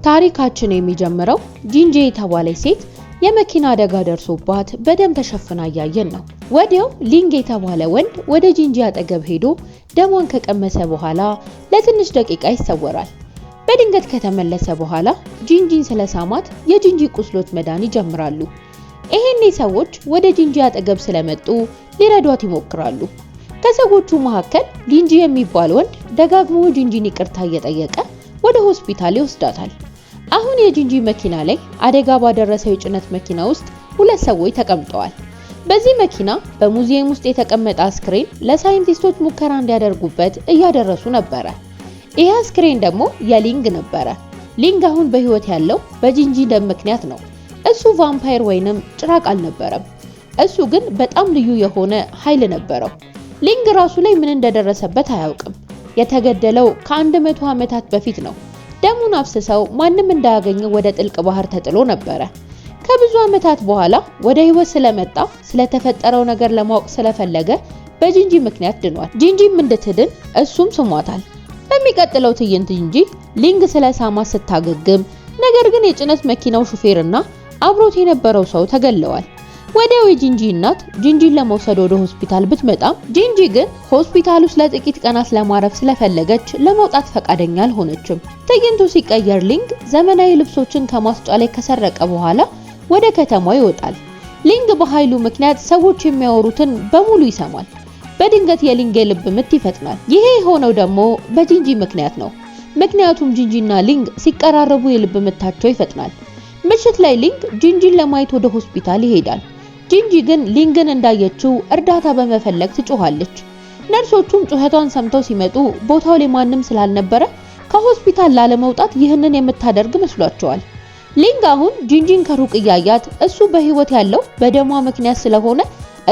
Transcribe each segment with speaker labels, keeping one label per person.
Speaker 1: ታሪካችን የሚጀምረው ጂንጂ የተባለች ሴት የመኪና አደጋ ደርሶባት በደም ተሸፍና ያየን ነው። ወዲያው ሊንግ የተባለ ወንድ ወደ ጂንጂ አጠገብ ሄዶ ደሟን ከቀመሰ በኋላ ለትንሽ ደቂቃ ይሰወራል። በድንገት ከተመለሰ በኋላ ጂንጂን ስለሳማት የጂንጂ ቁስሎች መዳን ይጀምራሉ። ይሄኔ ሰዎች ወደ ጂንጂ አጠገብ ስለመጡ ሊረዷት ይሞክራሉ። ከሰዎቹ መካከል ጂንጂ የሚባል ወንድ ደጋግሞ ጂንጂን ይቅርታ እየጠየቀ ወደ ሆስፒታል ይወስዳታል። አሁን የጂንጂ መኪና ላይ አደጋ ባደረሰው የጭነት መኪና ውስጥ ሁለት ሰዎች ተቀምጠዋል። በዚህ መኪና በሙዚየም ውስጥ የተቀመጠ አስክሬን ለሳይንቲስቶች ሙከራ እንዲያደርጉበት እያደረሱ ነበረ። ይህ አስክሬን ደግሞ የሊንግ ነበረ። ሊንግ አሁን በህይወት ያለው በጂንጂ ደም ምክንያት ነው። እሱ ቫምፓየር ወይንም ጭራቅ አልነበረም። እሱ ግን በጣም ልዩ የሆነ ኃይል ነበረው። ሊንግ ራሱ ላይ ምን እንደደረሰበት አያውቅም። የተገደለው ከ100 ዓመታት በፊት ነው። ደሙን አፍስሰው ማንም እንዳያገኘው ወደ ጥልቅ ባህር ተጥሎ ነበረ። ከብዙ ዓመታት በኋላ ወደ ህይወት ስለመጣ ስለተፈጠረው ነገር ለማወቅ ስለፈለገ በጂንጂ ምክንያት ድኗል። ጂንጂም እንድትድን እሱም ስሟታል። በሚቀጥለው ትዕይንት ጂንጂ ሊንግ ስለሳማ ስታገግም፣ ነገር ግን የጭነት መኪናው ሹፌርና አብሮት የነበረው ሰው ተገለዋል። ወዲያው የጂንጂ እናት ጂንጂን ለመውሰድ ወደ ሆስፒታል ብትመጣም ጂንጂ ግን ሆስፒታል ውስጥ ለጥቂት ቀናት ለማረፍ ስለፈለገች ለመውጣት ፈቃደኛ አልሆነችም። ትዕይንቱ ሲቀየር ሊንግ ዘመናዊ ልብሶችን ከማስጫ ላይ ከሰረቀ በኋላ ወደ ከተማው ይወጣል። ሊንግ በኃይሉ ምክንያት ሰዎች የሚያወሩትን በሙሉ ይሰማል። በድንገት የሊንግ የልብ ምት ይፈጥናል። ይሄ የሆነው ደግሞ በጂንጂ ምክንያት ነው። ምክንያቱም ጂንጂና ሊንግ ሲቀራረቡ የልብ ምታቸው ይፈጥናል። ምሽት ላይ ሊንግ ጂንጂን ለማየት ወደ ሆስፒታል ይሄዳል። ጂንጂ ግን ሊንግን እንዳየችው እርዳታ በመፈለግ ትጮኻለች። ነርሶቹም ጩኸቷን ሰምተው ሲመጡ ቦታው ላይ ማንም ስላልነበረ ከሆስፒታል ላለመውጣት ይህንን የምታደርግ መስሏቸዋል። ሊንግ አሁን ጂንጂን ከሩቅ እያያት እሱ በህይወት ያለው በደሟ ምክንያት ስለሆነ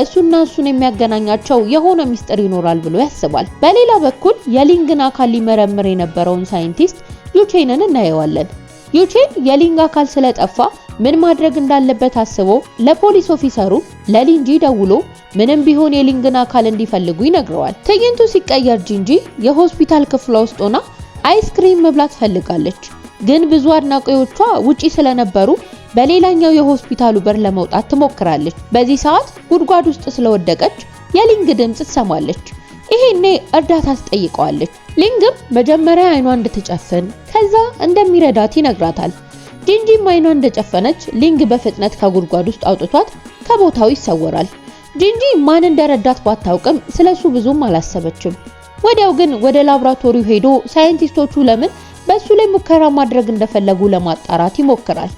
Speaker 1: እሱና እሱን የሚያገናኛቸው የሆነ ሚስጥር ይኖራል ብሎ ያስባል። በሌላ በኩል የሊንግን አካል ሊመረምር የነበረውን ሳይንቲስት ዩቼንን እናየዋለን። ዩቼን የሊንግ አካል ስለጠፋ ምን ማድረግ እንዳለበት አስቦ ለፖሊስ ኦፊሰሩ ለሊንጂ ደውሎ ምንም ቢሆን የሊንግን አካል እንዲፈልጉ ይነግረዋል። ትዕይንቱ ሲቀየር ጂንጂ የሆስፒታል ክፍሏ ውስጥ ሆና አይስክሪም መብላት ፈልጋለች። ግን ብዙ አድናቂዎቿ ውጪ ስለነበሩ በሌላኛው የሆስፒታሉ በር ለመውጣት ትሞክራለች። በዚህ ሰዓት ጉድጓድ ውስጥ ስለወደቀች የሊንግ ድምጽ ትሰማለች። ይሄኔ እርዳታ ትጠይቀዋለች። ሊንግም መጀመሪያ አይኗን እንድትጨፍን ከዛ እንደሚረዳት ይነግራታል። ጂንጂም አይኗን እንደጨፈነች ሊንግ በፍጥነት ከጉድጓድ ውስጥ አውጥቷት ከቦታው ይሰወራል። ጂንጂ ማን እንደረዳት ባታውቅም ስለሱ ብዙም አላሰበችም። ወዲያው ግን ወደ ላብራቶሪው ሄዶ ሳይንቲስቶቹ ለምን በሱ ላይ ሙከራ ማድረግ እንደፈለጉ ለማጣራት ይሞክራል።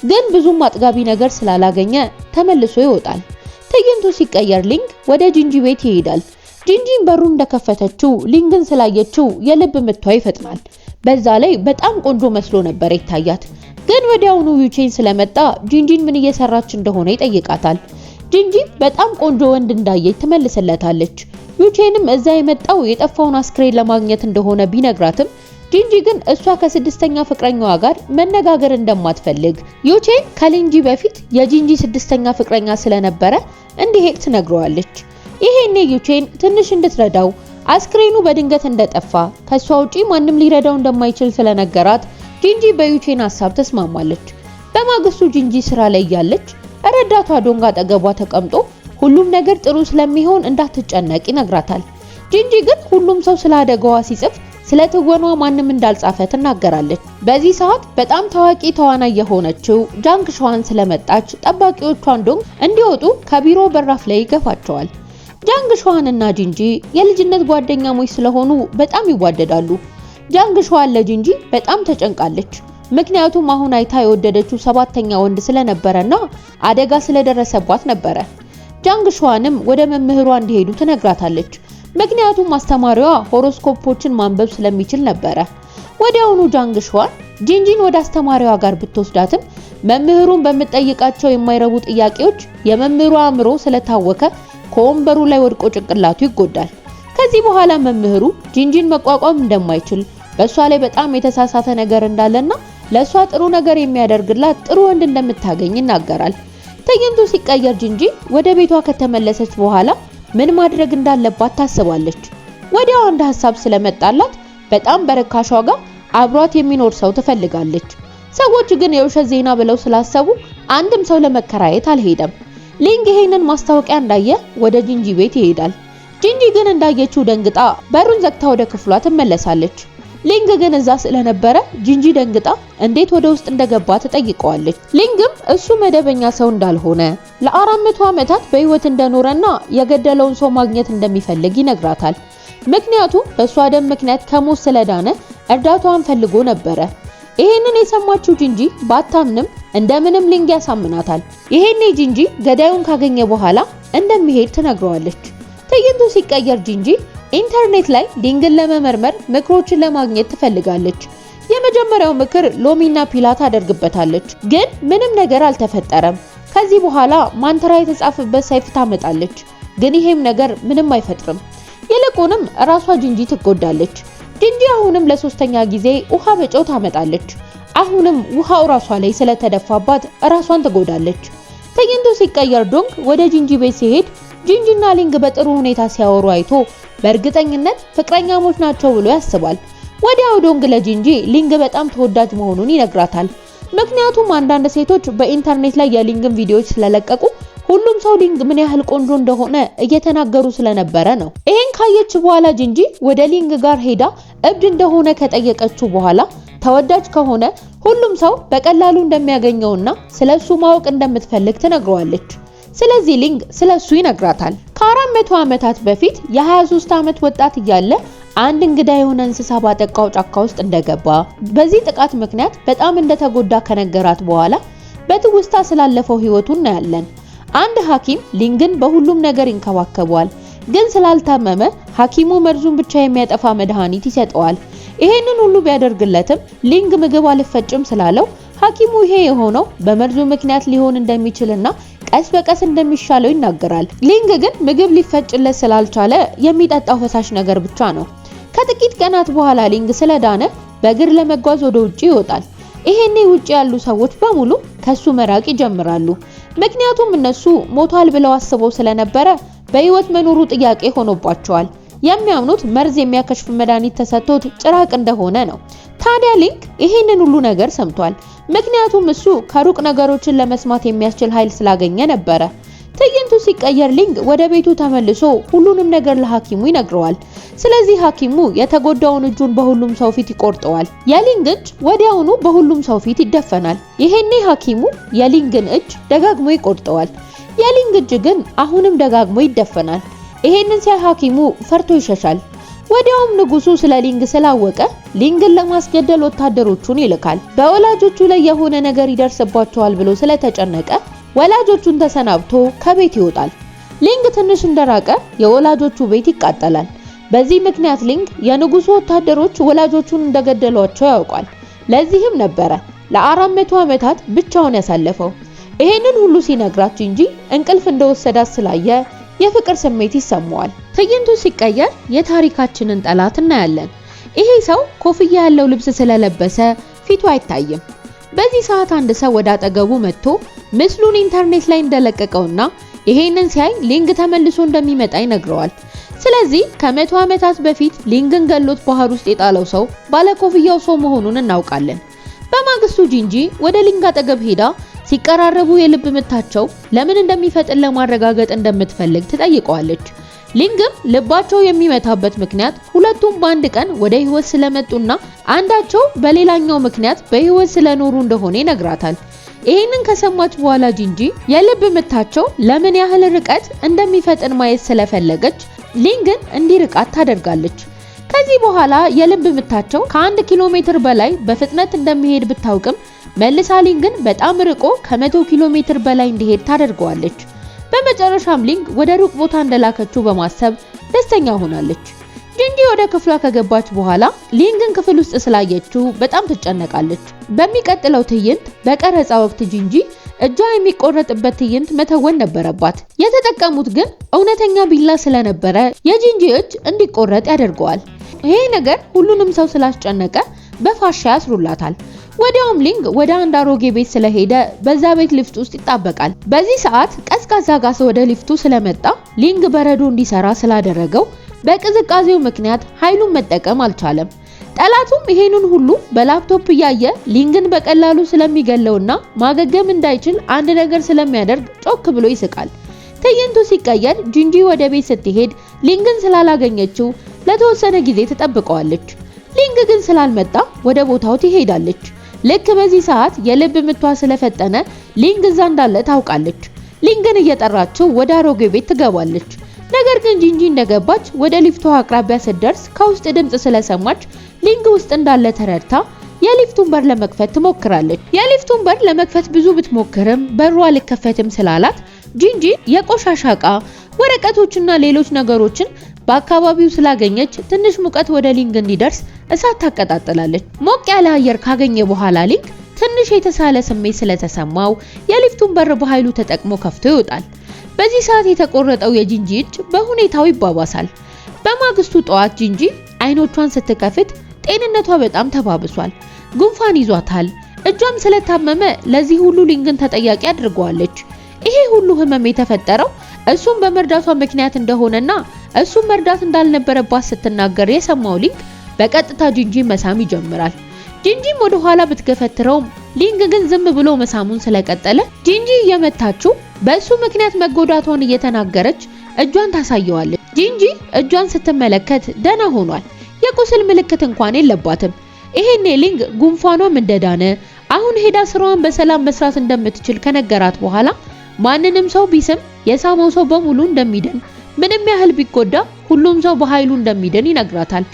Speaker 1: ግን ብዙም አጥጋቢ ነገር ስላላገኘ ተመልሶ ይወጣል። ትዕይንቱ ሲቀየር ሊንግ ወደ ጂንጂ ቤት ይሄዳል። ጂንጂን በሩን እንደከፈተችው ሊንግን ስላየችው የልብ ምቷ ይፈጥናል። በዛ ላይ በጣም ቆንጆ መስሎ ነበር ይታያት። ግን ወዲያውኑ ዩቼን ስለመጣ ጂንጂን ምን እየሰራች እንደሆነ ይጠይቃታል። ጂንጂ በጣም ቆንጆ ወንድ እንዳየች ትመልስለታለች። ዩቼንም እዛ የመጣው የጠፋውን አስክሬን ለማግኘት እንደሆነ ቢነግራትም ጂንጂ ግን እሷ ከስድስተኛ ፍቅረኛዋ ጋር መነጋገር እንደማትፈልግ፣ ዩቼን ከሊንጂ በፊት የጂንጂ ስድስተኛ ፍቅረኛ ስለነበረ እንዲሄድ ትነግረዋለች። ይሄኔ ዩቼን ትንሽ እንድትረዳው አስክሬኑ በድንገት እንደጠፋ ከሷ ውጪ ማንም ሊረዳው እንደማይችል ስለነገራት ጂንጂ በዩቼን ሐሳብ ተስማማለች። በማግስቱ ጂንጂ ስራ ላይ ያለች ረዳቷ ዶንግ አጠገቧ ተቀምጦ ሁሉም ነገር ጥሩ ስለሚሆን እንዳትጨነቅ ይነግራታል። ጂንጂ ግን ሁሉም ሰው ስለ አደጋዋ ሲጽፍ ስለ ትወኗ ማንም እንዳልጻፈ ትናገራለች። በዚህ ሰዓት በጣም ታዋቂ ተዋናይ የሆነችው ጃንግ ሸዋን ስለመጣች ጠባቂዎቿን ዶንግ እንዲወጡ ከቢሮ በራፍ ላይ ይገፋቸዋል። ጃንግ ሸዋን እና ጂንጂ የልጅነት ጓደኛሞች ስለሆኑ በጣም ይዋደዳሉ። ጃንግ ሸዋን ለጂንጂ በጣም ተጨንቃለች። ምክንያቱም አሁን አይታ የወደደችው ሰባተኛ ወንድ ስለነበረና አደጋ ስለደረሰባት ነበረ። ጃንግ ሸዋንም ወደ መምህሯ እንዲሄዱ ትነግራታለች። ምክንያቱም አስተማሪዋ ሆሮስኮፖችን ማንበብ ስለሚችል ነበረ። ወዲያውኑ ጃንግ ሸዋን ጂንጂን ወደ አስተማሪዋ ጋር ብትወስዳትም መምህሩን በመጠየቃቸው የማይረቡ ጥያቄዎች የመምህሩ አእምሮ ስለታወከ ከወንበሩ ላይ ወድቆ ጭንቅላቱ ይጎዳል። ከዚህ በኋላ መምህሩ ጂንጂን መቋቋም እንደማይችል በሷ ላይ በጣም የተሳሳተ ነገር እንዳለና ለሷ ጥሩ ነገር የሚያደርግላት ጥሩ ወንድ እንደምታገኝ ይናገራል። ትዕይንቱ ሲቀየር ጂንጂ ወደ ቤቷ ከተመለሰች በኋላ ምን ማድረግ እንዳለባት ታስባለች። ወዲያው አንድ ሐሳብ ስለመጣላት በጣም በርካሽ ዋጋ አብሯት የሚኖር ሰው ትፈልጋለች። ሰዎች ግን የውሸት ዜና ብለው ስላሰቡ አንድም ሰው ለመከራየት አልሄደም። ሊንግ ይሄንን ማስታወቂያ እንዳየ ወደ ጂንጂ ቤት ይሄዳል። ጂንጂ ግን እንዳየችው ደንግጣ በሩን ዘግታ ወደ ክፍሏ ትመለሳለች። ሊንግ ግን እዛ ስለነበረ ጂንጂ ደንግጣ እንዴት ወደ ውስጥ እንደገባ ትጠይቀዋለች። ሊንግም እሱ መደበኛ ሰው እንዳልሆነ ለ400 ዓመታት በህይወት እንደኖረና የገደለውን ሰው ማግኘት እንደሚፈልግ ይነግራታል። ምክንያቱም በሷ ደም ምክንያት ከሞት ስለዳነ እርዳታዋን ፈልጎ ነበረ። ይሄንን የሰማችው ጂንጂ ባታምንም እንደምንም ሊንግ ያሳምናታል። ይሄኔ ጂንጂ ገዳዩን ካገኘ በኋላ እንደሚሄድ ትነግረዋለች። ትዕይንቱ ሲቀየር ጂንጂ ኢንተርኔት ላይ ሊንግን ለመመርመር ምክሮችን ለማግኘት ትፈልጋለች። የመጀመሪያው ምክር ሎሚና ፒላ ታደርግበታለች፣ ግን ምንም ነገር አልተፈጠረም። ከዚህ በኋላ ማንትራ የተጻፈበት ሰይፍ ታመጣለች፣ ግን ይሄም ነገር ምንም አይፈጥርም። ይልቁንም ራሷ ጂንጂ ትጎዳለች። ጂንጂ አሁንም ለሶስተኛ ጊዜ ውሃ በጨው ታመጣለች። አሁንም ውሃው ራሷ ላይ ስለተደፋባት ራሷን ትጎዳለች። ትዕይንቱ ሲቀየር ዶንግ ወደ ጂንጂ ቤት ሲሄድ ጂንጂና ሊንግ በጥሩ ሁኔታ ሲያወሩ አይቶ በእርግጠኝነት ፍቅረኛሞች ናቸው ብሎ ያስባል። ወዲያው ዶንግ ለጂንጂ ሊንግ በጣም ተወዳጅ መሆኑን ይነግራታል። ምክንያቱም አንዳንድ ሴቶች በኢንተርኔት ላይ የሊንግን ቪዲዮዎች ስለለቀቁ ሁሉም ሰው ሊንግ ምን ያህል ቆንጆ እንደሆነ እየተናገሩ ስለነበረ ነው። ይሄን ካየች በኋላ ጂንጂ ወደ ሊንግ ጋር ሄዳ እብድ እንደሆነ ከጠየቀችው በኋላ ተወዳጅ ከሆነ ሁሉም ሰው በቀላሉ እንደሚያገኘውና ስለሱ ማወቅ እንደምትፈልግ ትነግረዋለች። ስለዚህ ሊንግ ስለሱ ይነግራታል። ከ400 ዓመታት በፊት የ23 ዓመት ወጣት እያለ አንድ እንግዳ የሆነ እንስሳ ባጠቃው ጫካ ውስጥ እንደገባ፣ በዚህ ጥቃት ምክንያት በጣም እንደተጎዳ ከነገራት በኋላ በትውስታ ስላለፈው ህይወቱ እናያለን። አንድ ሐኪም ሊንግን በሁሉም ነገር ይንከባከበዋል፣ ግን ስላልታመመ ሐኪሙ መርዙን ብቻ የሚያጠፋ መድኃኒት ይሰጠዋል። ይሄንን ሁሉ ቢያደርግለትም ሊንግ ምግብ አልፈጭም ስላለው ሐኪሙ ይሄ የሆነው በመርዙ ምክንያት ሊሆን እንደሚችልና ቀስ በቀስ እንደሚሻለው ይናገራል። ሊንግ ግን ምግብ ሊፈጭለት ስላልቻለ የሚጠጣው ፈሳሽ ነገር ብቻ ነው። ከጥቂት ቀናት በኋላ ሊንግ ስለዳነ በእግር ለመጓዝ ወደ ውጪ ይወጣል። ይሄኔ ውጪ ያሉ ሰዎች በሙሉ ከሱ መራቅ ይጀምራሉ። ምክንያቱም እነሱ ሞቷል ብለው አስበው ስለነበረ በህይወት መኖሩ ጥያቄ ሆኖባቸዋል። የሚያምኑት መርዝ የሚያከሽፍ መድኃኒት ተሰጥቶት ጭራቅ እንደሆነ ነው። ታዲያ ሊንግ ይሄንን ሁሉ ነገር ሰምቷል። ምክንያቱም እሱ ከሩቅ ነገሮችን ለመስማት የሚያስችል ኃይል ስላገኘ ነበረ። ትዕይንቱ ሲቀየር ሊንግ ወደ ቤቱ ተመልሶ ሁሉንም ነገር ለሐኪሙ ይነግረዋል። ስለዚህ ሐኪሙ የተጎዳውን እጁን በሁሉም ሰው ፊት ይቆርጠዋል። የሊንግ እጅ ወዲያውኑ በሁሉም ሰው ፊት ይደፈናል። ይሄኔ ሐኪሙ የሊንግን እጅ ደጋግሞ ይቆርጠዋል። የሊንግ እጅ ግን አሁንም ደጋግሞ ይደፈናል። ይሄንን ሲያይ ሐኪሙ ፈርቶ ይሸሻል። ወዲያውም ንጉሱ ስለ ሊንግ ስላወቀ ሊንግን ለማስገደል ወታደሮቹን ይልካል። በወላጆቹ ላይ የሆነ ነገር ይደርስባቸዋል ብሎ ስለተጨነቀ ወላጆቹን ተሰናብቶ ከቤት ይወጣል። ሊንግ ትንሽ እንደራቀ የወላጆቹ ቤት ይቃጠላል። በዚህ ምክንያት ሊንግ የንጉሱ ወታደሮች ወላጆቹን እንደገደሏቸው ያውቃል። ለዚህም ነበረ ለ400 ዓመታት ብቻውን ያሳለፈው። ይሄንን ሁሉ ሲነግራት እንጂ እንቅልፍ እንደወሰዳት ስላየ የፍቅር ስሜት ይሰማዋል። ትዕይንቱ ሲቀየር የታሪካችንን ጠላት እናያለን። ይሄ ሰው ኮፍያ ያለው ልብስ ስለለበሰ ፊቱ አይታይም። በዚህ ሰዓት አንድ ሰው ወደ አጠገቡ መጥቶ ምስሉን ኢንተርኔት ላይ እንደለቀቀውና ይሄንን ሲያይ ሊንግ ተመልሶ እንደሚመጣ ይነግረዋል። ስለዚህ ከ100 ዓመታት በፊት ሊንግን ገሎት ባህር ውስጥ የጣለው ሰው ባለኮፍያው ሰው መሆኑን እናውቃለን። በማግስቱ ጂንጂ ወደ ሊንግ አጠገብ ሄዳ ሲቀራረቡ የልብ ምታቸው ለምን እንደሚፈጥን ለማረጋገጥ እንደምትፈልግ ትጠይቀዋለች። ሊንግም ልባቸው የሚመታበት ምክንያት ሁለቱም በአንድ ቀን ወደ ህይወት ስለመጡና አንዳቸው በሌላኛው ምክንያት በህይወት ስለኖሩ እንደሆነ ይነግራታል። ይሄንን ከሰማች በኋላ ጂንጂ የልብ ምታቸው ለምን ያህል ርቀት እንደሚፈጥን ማየት ስለፈለገች ሊንግን እንዲርቃት ታደርጋለች። ከዚህ በኋላ የልብ ምታቸው ከ1 ኪሎ ሜትር በላይ በፍጥነት እንደሚሄድ ብታውቅም መልሳ ሊንግን በጣም ርቆ ከ100 ኪሎ ሜትር በላይ እንዲሄድ ታደርገዋለች። በመጨረሻም ሊንግ ወደ ሩቅ ቦታ እንደላከችው በማሰብ ደስተኛ ሆናለች። ጂንጂ ወደ ክፍሏ ከገባች በኋላ ሊንግን ክፍል ውስጥ ስላየችው በጣም ትጨነቃለች። በሚቀጥለው ትዕይንት በቀረጻ ወቅት ጂንጂ እጇ የሚቆረጥበት ትዕይንት መተወን ነበረባት። የተጠቀሙት ግን እውነተኛ ቢላ ስለነበረ የጂንጂ እጅ እንዲቆረጥ ያደርገዋል። ይሄ ነገር ሁሉንም ሰው ስላስጨነቀ በፋሻ ያስሩላታል። ወዲያውም ሊንግ ወደ አንድ አሮጌ ቤት ስለሄደ በዛ ቤት ሊፍት ውስጥ ይጣበቃል። በዚህ ሰዓት ቀዝቃዛ ጋዝ ወደ ሊፍቱ ስለመጣ ሊንግ በረዶ እንዲሰራ ስላደረገው በቅዝቃዜው ምክንያት ኃይሉን መጠቀም አልቻለም። ጠላቱም ይሄንን ሁሉ በላፕቶፕ እያየ ሊንግን በቀላሉ ስለሚገለውና ማገገም እንዳይችል አንድ ነገር ስለሚያደርግ ጮክ ብሎ ይስቃል። ትዕይንቱ ሲቀየር ጂንጂ ወደ ቤት ስትሄድ ሊንግን ስላላገኘችው ለተወሰነ ጊዜ ትጠብቀዋለች። ሊንግ ግን ስላልመጣ ወደ ቦታው ትሄዳለች። ልክ በዚህ ሰዓት የልብ ምቷ ስለፈጠነ ሊንግ እዛ እንዳለ ታውቃለች። ሊንግን እየጠራችው ወደ አሮጌ ቤት ትገባለች። ነገር ግን ጂንጂ እንደገባች ወደ ሊፍቱ አቅራቢያ ስትደርስ ከውስጥ ድምጽ ስለሰማች ሊንግ ውስጥ እንዳለ ተረድታ የሊፍቱን በር ለመክፈት ትሞክራለች። የሊፍቱን በር ለመክፈት ብዙ ብትሞክርም በሩ አልከፈትም ስላላት ጂንጂ የቆሻሻ ዕቃ፣ ወረቀቶችና ሌሎች ነገሮችን በአካባቢው ስላገኘች ትንሽ ሙቀት ወደ ሊንግ እንዲደርስ እሳት ታቀጣጥላለች። ሞቅ ያለ አየር ካገኘ በኋላ ሊንግ ትንሽ የተሳለ ስሜት ስለተሰማው የሊፍቱን በር በኃይሉ ተጠቅሞ ከፍቶ ይወጣል። በዚህ ሰዓት የተቆረጠው የጂንጂ እጅ በሁኔታው ይባባሳል። በማግስቱ ጠዋት ጂንጂ አይኖቿን ስትከፍት ጤንነቷ በጣም ተባብሷል። ጉንፋን ይዟታል። እጇም ስለታመመ ለዚህ ሁሉ ሊንግን ተጠያቂ አድርገዋለች። ይሄ ሁሉ ህመም የተፈጠረው እሱም በመርዳቷ ምክንያት እንደሆነና እሱም መርዳት እንዳልነበረባት ስትናገር የሰማው ሊንግ በቀጥታ ጂንጂ መሳም ይጀምራል። ጂንጂም ወደ ኋላ ብትገፈትረውም ሊንግ ግን ዝም ብሎ መሳሙን ስለቀጠለ ጂንጂ እየመታችው በእሱ ምክንያት መጎዳቷን እየተናገረች እጇን ታሳየዋለች። ጂንጂ እጇን ስትመለከት ደህና ሆኗል። የቁስል ምልክት እንኳን የለባትም። ይሄኔ ሊንግ ጉንፋኗም እንደዳነ አሁን ሄዳ ስራዋን በሰላም መስራት እንደምትችል ከነገራት በኋላ ማንንም ሰው ቢስም የሳመው ሰው በሙሉ እንደሚድን፣ ምንም ያህል ቢጎዳ ሁሉም ሰው በኃይሉ እንደሚድን ይነግራታል።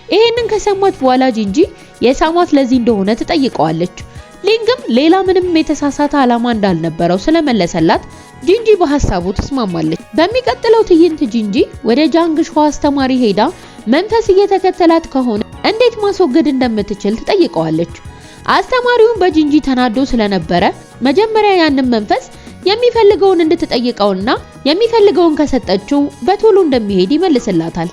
Speaker 1: ይሄንን ከሰማች በኋላ ጂንጂ የሳማት ለዚህ እንደሆነ ትጠይቀዋለች። ሊንግም ሌላ ምንም የተሳሳተ ዓላማ እንዳልነበረው ስለመለሰላት ጂንጂ በሐሳቡ ተስማማለች። በሚቀጥለው ትዕይንት ጂንጂ ወደ ጃንግ ሸዋ አስተማሪ ሄዳ መንፈስ እየተከተላት ከሆነ እንዴት ማስወገድ እንደምትችል ትጠይቀዋለች። አስተማሪውን በጂንጂ ተናዶ ስለነበረ መጀመሪያ ያንን መንፈስ የሚፈልገውን እንድትጠይቀውና የሚፈልገውን ከሰጠችው በቶሎ እንደሚሄድ ይመልስላታል።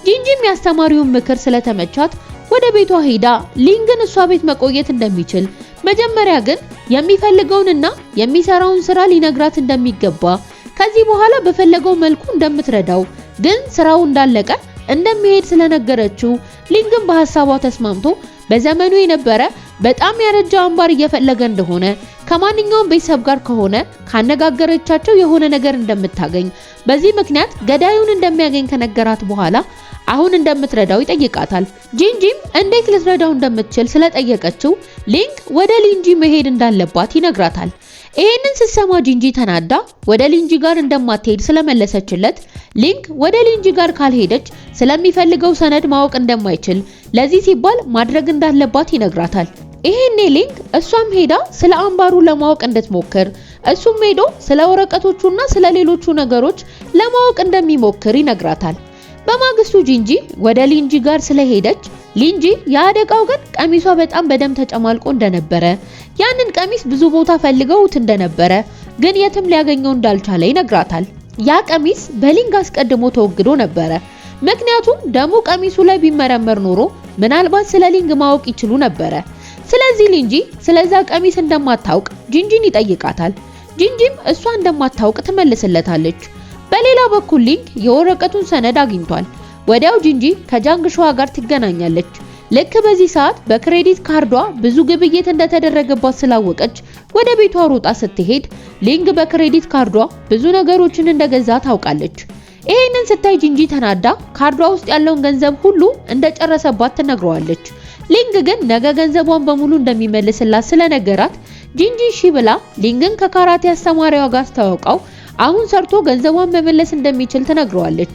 Speaker 1: ጂንጂም የአስተማሪውን ምክር ስለተመቻት ወደ ቤቷ ሄዳ ሊንግን እሷ ቤት መቆየት እንደሚችል መጀመሪያ ግን የሚፈልገውንና የሚሰራውን ስራ ሊነግራት እንደሚገባ ከዚህ በኋላ በፈለገው መልኩ እንደምትረዳው ግን ስራው እንዳለቀ እንደሚሄድ ስለነገረችው ሊንግን በሐሳቧ ተስማምቶ በዘመኑ የነበረ በጣም ያረጀ አምባር እየፈለገ እንደሆነ ከማንኛውም ቤተሰብ ጋር ከሆነ ካነጋገረቻቸው የሆነ ነገር እንደምታገኝ በዚህ ምክንያት ገዳዩን እንደሚያገኝ ከነገራት በኋላ አሁን እንደምትረዳው ይጠይቃታል። ጂንጂም እንዴት ልትረዳው እንደምትችል ስለጠየቀችው ሊንግ ወደ ሊንጂ መሄድ እንዳለባት ይነግራታል። ይሄንን ስትሰማ ጂንጂ ተናዳ ወደ ሊንጂ ጋር እንደማትሄድ ስለመለሰችለት ሊንግ ወደ ሊንጂ ጋር ካልሄደች ስለሚፈልገው ሰነድ ማወቅ እንደማይችል ለዚህ ሲባል ማድረግ እንዳለባት ይነግራታል። ይሄኔ ሊንግ እሷም ሄዳ ስለ አምባሩ ለማወቅ እንድትሞክር እሱም ሄዶ ስለ ወረቀቶቹና ስለ ሌሎቹ ነገሮች ለማወቅ እንደሚሞክር ይነግራታል። በማግስቱ ጂንጂ ወደ ሊንጂ ጋር ስለሄደች ሊንጂ ያደቃው ግን ቀሚሷ በጣም በደም ተጨማልቆ እንደነበረ ያንን ቀሚስ ብዙ ቦታ ፈልገውት እንደነበረ ግን የትም ሊያገኘው እንዳልቻለ ይነግራታል። ያ ቀሚስ በሊንግ አስቀድሞ ተወግዶ ነበረ። ምክንያቱም ደሙ ቀሚሱ ላይ ቢመረመር ኖሮ ምናልባት ስለ ሊንግ ማወቅ ይችሉ ነበረ። ስለዚህ ሊንጂ ስለዛ ቀሚስ እንደማታውቅ ጂንጂን ይጠይቃታል። ጂንጂም እሷ እንደማታውቅ ትመልስለታለች። በሌላ በኩል ሊንግ የወረቀቱን ሰነድ አግኝቷል። ወዲያው ጂንጂ ከጃንግ ሸዋ ጋር ትገናኛለች። ልክ በዚህ ሰዓት በክሬዲት ካርዷ ብዙ ግብይት እንደተደረገባት ስላወቀች ወደ ቤቷ ሮጣ ስትሄድ ሊንግ በክሬዲት ካርዷ ብዙ ነገሮችን እንደገዛ ታውቃለች። ይሄንን ስታይ ጂንጂ ተናዳ ካርዷ ውስጥ ያለውን ገንዘብ ሁሉ እንደጨረሰባት ትነግረዋለች። ሊንግ ግን ነገ ገንዘቧን በሙሉ እንደሚመልስላት ስለነገራት ጂንጂ እሺ ብላ ሊንግን ከካራቴ አስተማሪዋ ጋር ተዋውቀው አሁን ሰርቶ ገንዘቧን መመለስ እንደሚችል ትነግረዋለች።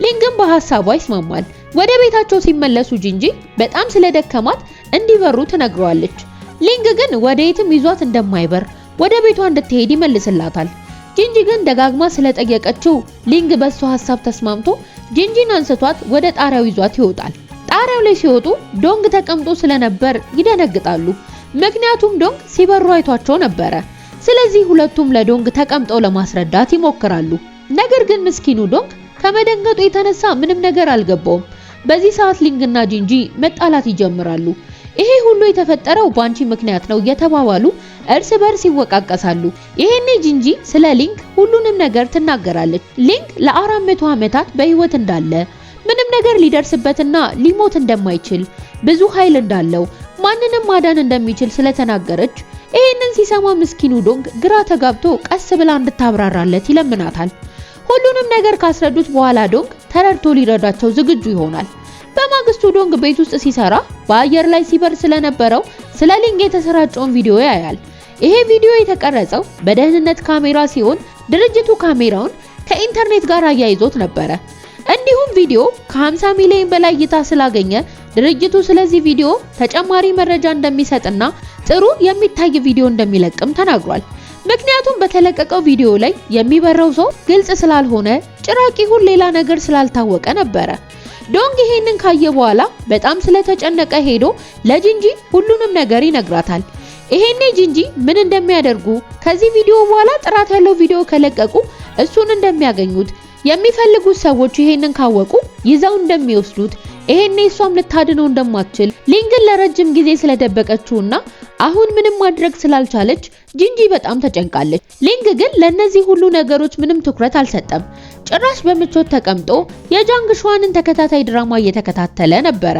Speaker 1: ሊንግም በሐሳቧ ይስማማል። ወደ ቤታቸው ሲመለሱ ጂንጂ በጣም ስለደከማት እንዲበሩ ትነግረዋለች። ሊንግ ግን ወደ የትም ይዟት እንደማይበር ወደ ቤቷ እንድትሄድ ይመልስላታል። ጂንጂ ግን ደጋግማ ስለጠየቀችው ሊንግ በሷ ሐሳብ ተስማምቶ ጂንጂን አንስቷት ወደ ጣሪያው ይዟት ይወጣል። ጣሪያው ላይ ሲወጡ ዶንግ ተቀምጦ ስለነበር ይደነግጣሉ። ምክንያቱም ዶንግ ሲበሩ አይቷቸው ነበረ። ስለዚህ ሁለቱም ለዶንግ ተቀምጠው ለማስረዳት ይሞክራሉ። ነገር ግን ምስኪኑ ዶንግ ከመደንገጡ የተነሳ ምንም ነገር አልገባውም። በዚህ ሰዓት ሊንግና ጂንጂ መጣላት ይጀምራሉ። ይሄ ሁሉ የተፈጠረው ባንቺ ምክንያት ነው እየተባባሉ እርስ በርስ ይወቃቀሳሉ። ይሄኔ ጂንጂ ስለ ሊንግ ሁሉንም ነገር ትናገራለች። ሊንግ ለ400 ዓመታት በህይወት እንዳለ ምንም ነገር ሊደርስበትና ሊሞት እንደማይችል ብዙ ኃይል እንዳለው ማንንም ማዳን እንደሚችል ስለተናገረች ይሄንን ሲሰማ ምስኪኑ ዶንግ ግራ ተጋብቶ ቀስ ብላ እንድታብራራለት ይለምናታል። ሁሉንም ነገር ካስረዱት በኋላ ዶንግ ተረድቶ ሊረዳቸው ዝግጁ ይሆናል። በማግስቱ ዶንግ ቤት ውስጥ ሲሰራ በአየር ላይ ሲበር ስለነበረው ስለ ሊንግ የተሰራጨውን ቪዲዮ ያያል። ይሄ ቪዲዮ የተቀረጸው በደህንነት ካሜራ ሲሆን ድርጅቱ ካሜራውን ከኢንተርኔት ጋር አያይዞት ነበረ። እንዲሁም ቪዲዮ ከ50 ሚሊዮን በላይ እይታ ስላገኘ ድርጅቱ ስለዚህ ቪዲዮ ተጨማሪ መረጃ እንደሚሰጥና ጥሩ የሚታይ ቪዲዮ እንደሚለቅም ተናግሯል። ምክንያቱም በተለቀቀው ቪዲዮ ላይ የሚበረው ሰው ግልጽ ስላልሆነ ጭራቅ ይሁን ሌላ ነገር ስላልታወቀ ነበረ። ዶንግ ይሄንን ካየ በኋላ በጣም ስለተጨነቀ ሄዶ ለጂንጂ ሁሉንም ነገር ይነግራታል። ይሄኔ ጂንጂ ምን እንደሚያደርጉ ከዚህ ቪዲዮ በኋላ ጥራት ያለው ቪዲዮ ከለቀቁ እሱን እንደሚያገኙት የሚፈልጉት ሰዎች ይሄንን ካወቁ ይዘው እንደሚወስዱት ይሄኔ እሷም ልታድነው እንደማትችል ሊንግን ለረጅም ጊዜ ስለደበቀችውና አሁን ምንም ማድረግ ስላልቻለች ጂንጂ በጣም ተጨንቃለች። ሊንግ ግን ለነዚህ ሁሉ ነገሮች ምንም ትኩረት አልሰጠም። ጭራሽ በምቾት ተቀምጦ የጃንግ ሹዋንን ተከታታይ ድራማ እየተከታተለ ነበረ።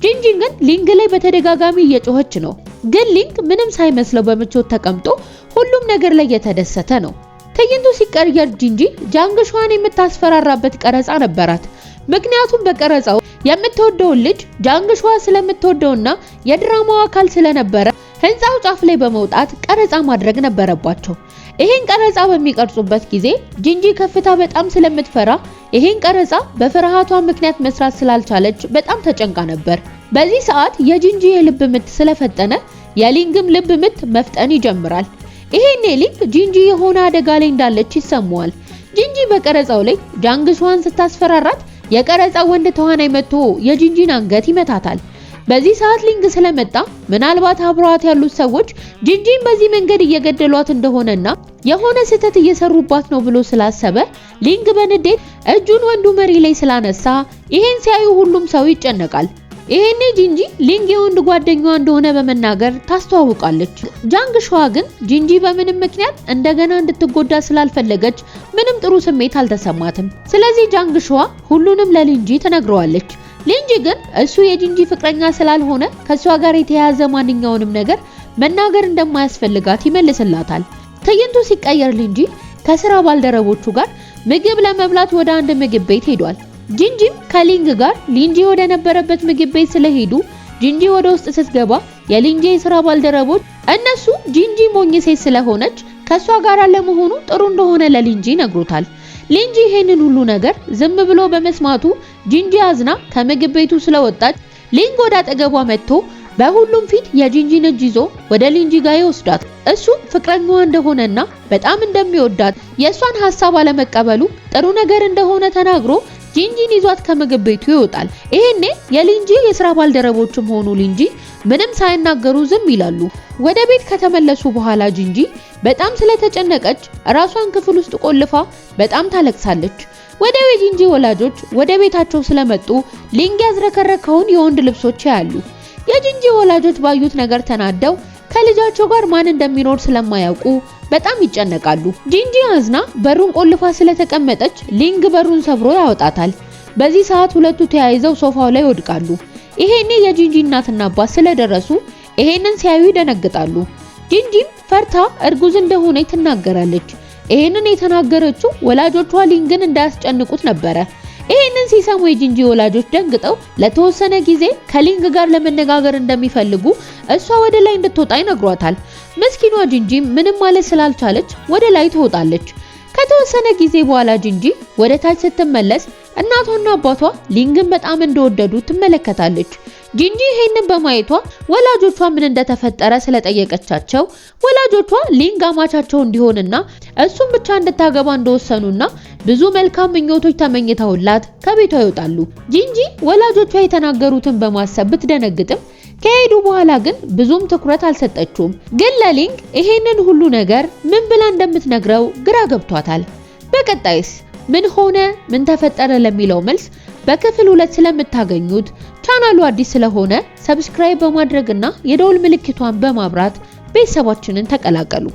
Speaker 1: ጂንጂ ግን ሊንግ ላይ በተደጋጋሚ እየጮኸች ነው። ግን ሊንግ ምንም ሳይመስለው በምቾት ተቀምጦ ሁሉም ነገር ላይ እየተደሰተ ነው። ትዕይንቱ ሲቀየር ጂንጂ ጃንግ ሹዋን የምታስፈራራበት ቀረጻ ነበራት። ምክንያቱም በቀረጻው የምትወደውን ልጅ ጃንግ ሹዋ ስለምትወደውና የድራማው አካል ስለነበረ ህንጻው ጫፍ ላይ በመውጣት ቀረጻ ማድረግ ነበረባቸው። ይሄን ቀረጻ በሚቀርጹበት ጊዜ ጂንጂ ከፍታ በጣም ስለምትፈራ ይሄን ቀረጻ በፍርሃቷ ምክንያት መስራት ስላልቻለች በጣም ተጨንቃ ነበር። በዚህ ሰዓት የጂንጂ የልብ ምት ስለፈጠነ የሊንግም ልብ ምት መፍጠን ይጀምራል። ይሄኔ ሊንግ ጂንጂ የሆነ አደጋ ላይ እንዳለች ይሰማዋል። ጂንጂ በቀረጻው ላይ ጃንግ ሹዋን ስታስፈራራት የቀረጻው ወንድ ተዋናይ መጥቶ የጂንጂን አንገት ይመታታል። በዚህ ሰዓት ሊንግ ስለመጣ ምናልባት አብረዋት ያሉት ሰዎች ጂንጂን በዚህ መንገድ እየገደሏት እንደሆነና የሆነ ስህተት እየሰሩባት ነው ብሎ ስላሰበ ሊንግ በንዴት እጁን ወንዱ መሪ ላይ ስላነሳ ይሄን ሲያዩ ሁሉም ሰው ይጨነቃል። ይሄኔ ጂንጂ ሊንግ የወንድ ጓደኛዋ እንደሆነ በመናገር ታስተዋውቃለች። ጃንግ ሹዋ ግን ጂንጂ በምንም ምክንያት እንደገና እንድትጎዳ ስላልፈለገች ምንም ጥሩ ስሜት አልተሰማትም። ስለዚህ ጃንግ ሹዋ ሁሉንም ለሊንጂ ትነግረዋለች። ሊንጂ ግን እሱ የጂንጂ ፍቅረኛ ስላልሆነ ከሷ ጋር የተያያዘ ማንኛውንም ነገር መናገር እንደማያስፈልጋት ይመልስላታል። ትዕይንቱ ሲቀየር ሊንጂ ከስራ ባልደረቦቹ ጋር ምግብ ለመብላት ወደ አንድ ምግብ ቤት ሄዷል። ጂንጂም ከሊንግ ጋር ሊንጂ ወደ ነበረበት ምግብ ቤት ስለሄዱ ጂንጂ ወደ ውስጥ ስትገባ የሊንጂ የስራ ባልደረቦች እነሱ ጂንጂ ሞኝ ሴት ስለሆነች ከሷ ጋር ለመሆኑ ጥሩ እንደሆነ ለሊንጂ ነግሮታል። ሊንጂ ይሄንን ሁሉ ነገር ዝም ብሎ በመስማቱ ጂንጂ አዝና ከምግብ ቤቱ ስለወጣች ሊንግ ወደ አጠገቧ መጥቶ በሁሉም ፊት የጂንጂን እጅ ይዞ ወደ ሊንጂ ጋር ይወስዳት። እሱ ፍቅረኛዋ እንደሆነና በጣም እንደሚወዳት የሷን ሐሳብ አለመቀበሉ ጥሩ ነገር እንደሆነ ተናግሮ ጂንጂን ይዟት ከምግብ ቤቱ ይወጣል። ይሄኔ የሊንጂ የስራ ባልደረቦችም ሆኑ ሊንጂ ምንም ሳይናገሩ ዝም ይላሉ። ወደ ቤት ከተመለሱ በኋላ ጂንጂ በጣም ስለተጨነቀች ራሷን ክፍል ውስጥ ቆልፋ በጣም ታለቅሳለች። ወደ የጂንጂ ወላጆች ወደ ቤታቸው ስለመጡ ሊንግ ያዝረከረከውን የወንድ ልብሶች ያያሉ። የጂንጂ ወላጆች ባዩት ነገር ተናደው ከልጃቸው ጋር ማን እንደሚኖር ስለማያውቁ በጣም ይጨነቃሉ። ጂንጂ አዝና በሩን ቆልፋ ስለተቀመጠች ሊንግ በሩን ሰብሮ ያወጣታል። በዚህ ሰዓት ሁለቱ ተያይዘው ሶፋው ላይ ወድቃሉ። ይሄኔ የጂንጂ እናትና አባት ስለደረሱ ይሄንን ሲያዩ ይደነግጣሉ። ጂንጂም ፈርታ እርጉዝ እንደሆነ ትናገራለች። ይሄንን የተናገረችው ወላጆቿ ሊንግን እንዳያስጨንቁት ነበረ። ይሄንን ሲሰሙ የጂንጂ ወላጆች ደንግጠው ለተወሰነ ጊዜ ከሊንግ ጋር ለመነጋገር እንደሚፈልጉ እሷ ወደ ላይ እንድትወጣ ይነግሯታል። ምስኪኗ ጂንጂ ምንም ማለት ስላልቻለች ወደ ላይ ትወጣለች። ከተወሰነ ጊዜ በኋላ ጂንጂ ወደ ታች ስትመለስ እናቷና አባቷ ሊንግን በጣም እንደወደዱ ትመለከታለች። ጂንጂ ይሄንን በማየቷ ወላጆቿ ምን እንደተፈጠረ ስለጠየቀቻቸው ወላጆቿ ሊንግ አማቻቸው እንዲሆንና እሱም ብቻ እንድታገባ እንደወሰኑና ብዙ መልካም ምኞቶች ተመኝተውላት ከቤቷ ይወጣሉ። ጂንጂ ወላጆቿ የተናገሩትን በማሰብ ብትደነግጥም ከሄዱ በኋላ ግን ብዙም ትኩረት አልሰጠችውም። ግን ለሊንግ ይሄንን ሁሉ ነገር ምን ብላ እንደምትነግረው ግራ ገብቷታል። በቀጣይስ ምን ሆነ ምን ተፈጠረ ለሚለው መልስ በክፍል 2 ስለምታገኙት ቻናሉ አዲስ ስለሆነ ሰብስክራይብ በማድረግና የደወል ምልክቷን በማብራት ቤተሰባችንን ተቀላቀሉ።